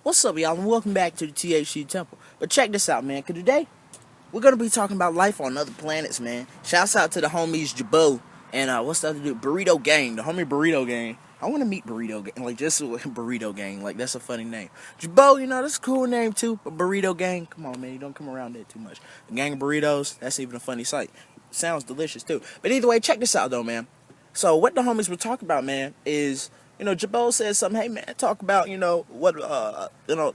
What's up, y'all, and welcome back to the THC Temple. But check this out, man, because today we're going to be talking about life on other planets, man. Shouts out to the homies Jabot and what's the other dude? Burrito Gang, the homie Burrito Gang. I want to meet Burrito Gang, like just Burrito Gang, like that's a funny name. Jabot, that's a cool name too, but Burrito Gang, come on, man, you don't come around there too much. The gang of burritos, that's even a funny sight. Sounds delicious too. But either way, check this out though, man. So what the homies were talking about, man, is Jabot said something. Hey, man, talk about what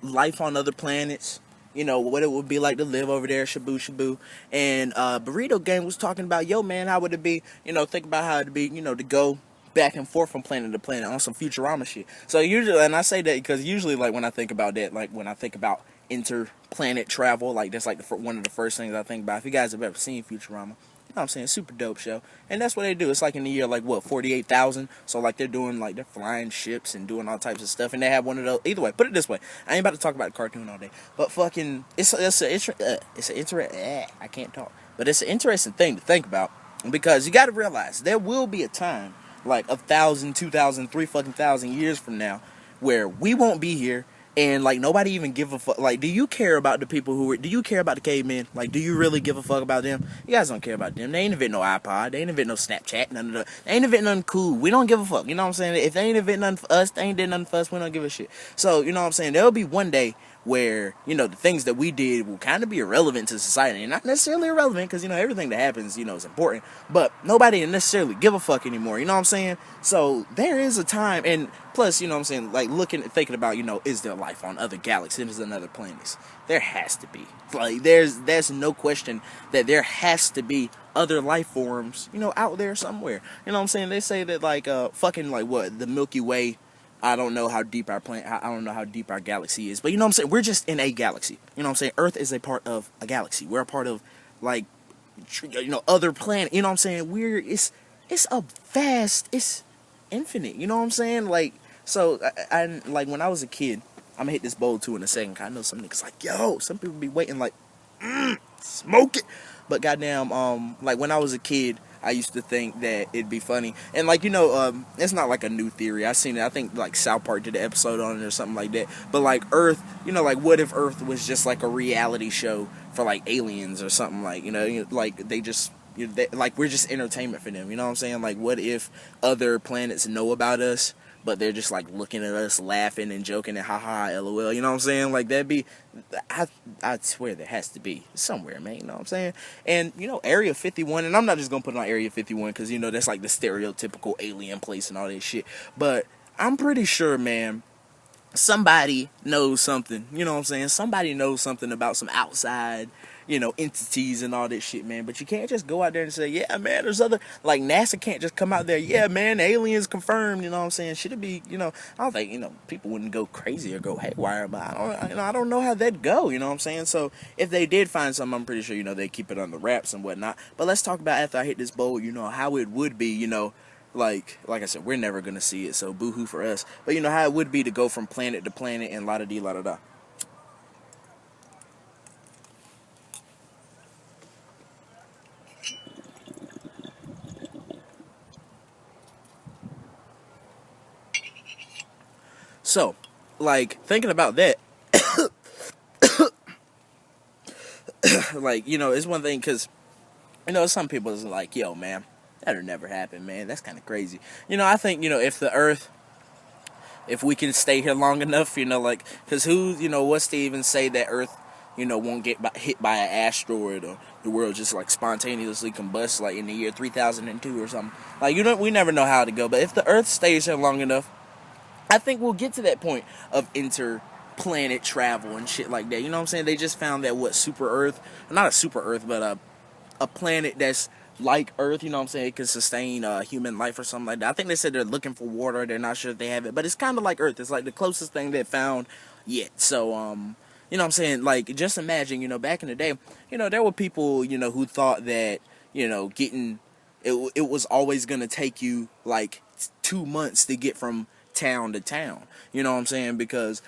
life on other planets. What it would be like to live over there, shabu shabu. And Burrito Gang was talking about, yo, man, how would it be? Think about how it'd be, to go back and forth from planet to planet on some Futurama shit. So usually, and I say that because usually, like when I think about that, like when I think about interplanet travel, like that's like one of the first things I think about. If you guys have ever seen Futurama. Know what I'm saying, super dope show. And that's what they do. It's like in the year, like, what, 48,000? So, like, they're doing, like, they're flying ships and doing all types of stuff. And they have one of those. Either way, put it this way. I ain't about to talk about the cartoon all day. But fucking, I can't talk. But it's an interesting thing to think about. Because you got to realize, there will be a time, like, 1,000, 2,000, 3 fucking thousand years from now, where we won't be here. And, like, nobody even give a fuck. Like, do you care about the people do you care about the cavemen? Like, do you really give a fuck about them? You guys don't care about them. They ain't invent no iPod. They ain't invent no Snapchat. None of the. They ain't invent nothing cool. We don't give a fuck. You know what I'm saying? If they ain't invent nothing for us, they ain't did nothing for us. We don't give a shit. So, you know what I'm saying? There'll be one day where, the things that we did will kind of be irrelevant to society. And not necessarily irrelevant because, everything that happens, is important. But nobody necessarily give a fuck anymore. You know what I'm saying? So there is a time. And plus, you know what I'm saying, like thinking about, is there life on other galaxies and other planets? There has to be. Like, there's no question that there has to be other life forms, out there somewhere. You know what I'm saying? They say that, like, fucking, like, what, the Milky Way, I don't know how deep I don't know how deep our galaxy is, but you know what I'm saying? We're just in a galaxy. You know what I'm saying? Earth is a part of a galaxy. We're a part of, like, other planet. You know what I'm saying? It's infinite. You know what I'm saying? Like, so I like when I was a kid, I'm gonna hit this bowl too in a second. 'Cause I know some niggas like, yo, some people be waiting like, smoke it. But goddamn, like when I was a kid, I used to think that it'd be funny, and like it's not like a new theory. I seen it. I think like South Park did an episode on it or something like that. But like Earth, like what if Earth was just like a reality show for like aliens or something, like like they just. Like we're just entertainment for them, you know what I'm saying? Like, what if other planets know about us, but they're just like looking at us, laughing and joking and haha, lol. You know what I'm saying? Like that'd be, I swear there has to be somewhere, man. You know what I'm saying? And Area 51, and I'm not just gonna put it on Area 51 because that's like the stereotypical alien place and all that shit. But I'm pretty sure, man. Somebody knows something, you know what I'm saying? Somebody knows something about some outside, entities and all this shit, man. But you can't just go out there and say, yeah, man, there's other, like NASA can't just come out there, yeah, man, aliens confirmed, you know what I'm saying? Should it be, I don't think, people wouldn't go crazy or go haywire, but I don't know how that'd go, you know what I'm saying? So if they did find something, I'm pretty sure, they keep it under wraps and whatnot. But let's talk about after I hit this bowl, how it would be, like I said, we're never gonna see it, so boo-hoo for us. But how it would be to go from planet to planet and la-da-dee, la-da-da. So, like, thinking about that, like, it's one thing, because, some people is like, yo, man, that'll never happen, man. That's kind of crazy. I think, if the Earth, if we can stay here long enough, like, because what's to even say that Earth, won't get hit by an asteroid or the world just like spontaneously combusts like in the year 3002 or something. Like, we never know how to go. But if the Earth stays here long enough, I think we'll get to that point of interplanet travel and shit like that. You know what I'm saying? They just found that super Earth, not a super Earth, but a planet that's like Earth, you know what I'm saying? It can sustain human life or something like that. I think they said they're looking for water. They're not sure if they have it, but it's kind of like Earth. It's like the closest thing they found yet. So, you know what I'm saying? Like, just imagine, back in the day, there were people, who thought that, getting, it was always going to take you, like, 2 months to get from town to town. You know what I'm saying? Because,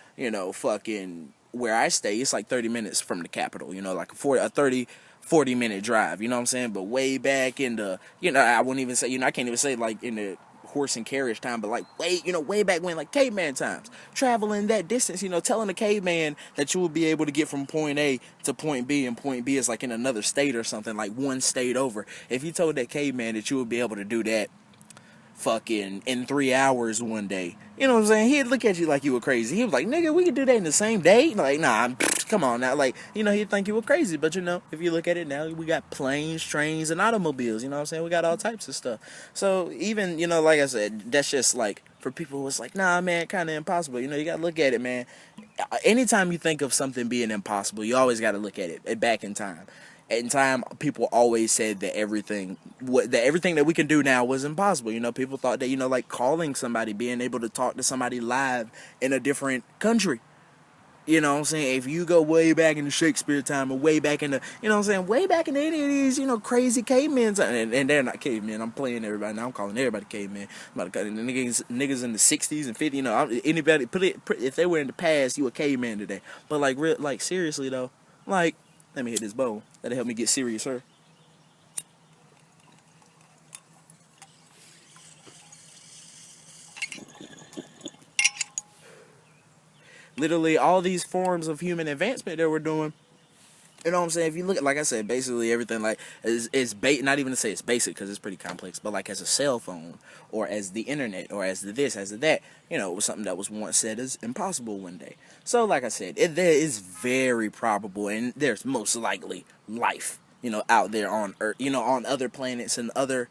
fucking where I stay, it's like 30 minutes from the capital, like a 40-minute drive, you know what I'm saying? But way back in the, I wouldn't even say, I can't even say like in the horse and carriage time, but like way back when, like caveman times, traveling that distance, telling a caveman that you will be able to get from point A to point B, and point B is like in another state or something, like one state over. If you told that caveman that you would be able to do that fucking in 3 hours one day, you know what I'm saying? He'd look at you like you were crazy. He was like, nigga, we could do that in the same day? Like, nah, come on now. Like, he'd think you were crazy. But, if you look at it now, we got planes, trains, and automobiles. You know what I'm saying? We got all types of stuff. So, even, like I said, that's just like, for people who was like, nah, man, kind of impossible. You got to look at it, man. Anytime you think of something being impossible, you always got to look at it back in time. In time, people always said that everything that we can do now was impossible. People thought that, like calling somebody, being able to talk to somebody live in a different country. You know what I'm saying? If you go way back in the Shakespeare time, or way back in the, way back in any of these, crazy cavemen, and they're not cavemen. I'm playing everybody now. I'm calling everybody cavemen. I'm about to call the niggas in the 60s and 50s. Anybody if they were in the past, you a caveman today. But like seriously though, like, let me hit this bowl. That'll help me get serious, sir. Literally, all these forms of human advancement that we're doing. You know what I'm saying? If you look at, like I said, basically everything like not even to say it's basic because it's pretty complex, but like as a cell phone, or as the internet, or as the this, as the that, it was something that was once said as impossible one day. So like I said, there is very probable, and there's most likely life, out there on Earth, on other planets and other,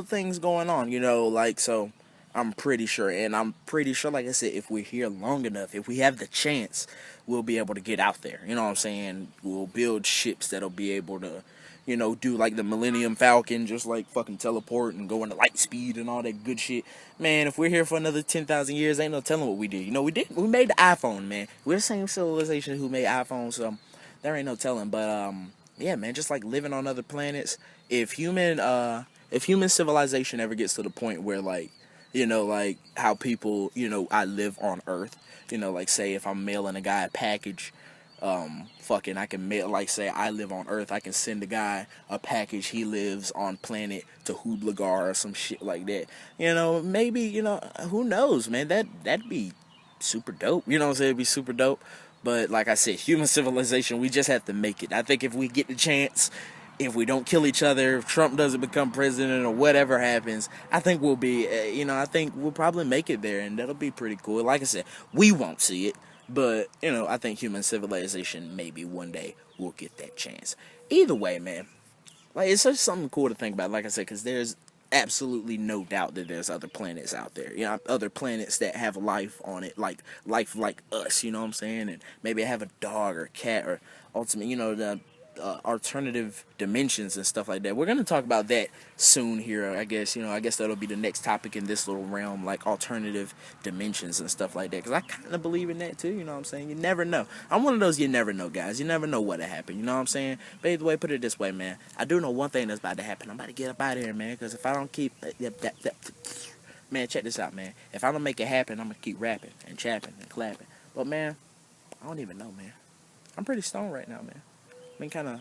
things going on, like, so I'm pretty sure, like I said, if we're here long enough, if we have the chance, we'll be able to get out there. You know what I'm saying? We'll build ships that'll be able to, do like the Millennium Falcon, just like fucking teleport and go into light speed and all that good shit. Man, if we're here for another 10,000 years, ain't no telling what we did. We made the iPhone, man. We're the same civilization who made iPhones, so there ain't no telling. But yeah, man, just like living on other planets. If human civilization ever gets to the point where like, like how people, I live on Earth, like say if I'm mailing a guy a package, I can mail, like say I live on Earth, I can send a guy a package, he lives on planet to Hublagar or some shit like that. Maybe, who knows, man, that'd be super dope. You know what I'm saying? It'd be super dope. But like I said, human civilization, we just have to make it. I think if we get the chance, if we don't kill each other, if Trump doesn't become president or whatever happens, I think we'll be, I think we'll probably make it there, and that'll be pretty cool. Like I said, we won't see it, but, I think human civilization maybe one day will get that chance. Either way, man, like, it's just something cool to think about, like I said, because there's absolutely no doubt that there's other planets out there, other planets that have life on it, like life like us, you know what I'm saying, and maybe have a dog or cat, or ultimately, the alternative dimensions and stuff like that. We're gonna talk about that soon here, I guess. I guess that'll be the next topic in this little realm, like alternative dimensions and stuff like that, because I kind of believe in that too. You know what I'm saying? You never know. I'm one of those you never know guys. You never know what'll happen. You know what I'm saying? But either way, put it this way, man, I do know one thing that's about to happen. I'm about to get up out of here, man, because if I don't keep man, check this out, man. If I don't make it happen, I'm gonna keep rapping and chapping and clapping. But man, I don't even know, man. I'm pretty stoned right now, man. I mean, kind of,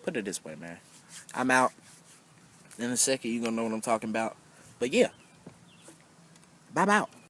put it this way, man. I'm out. In a second, you're going to know what I'm talking about. But yeah. Bye-bye.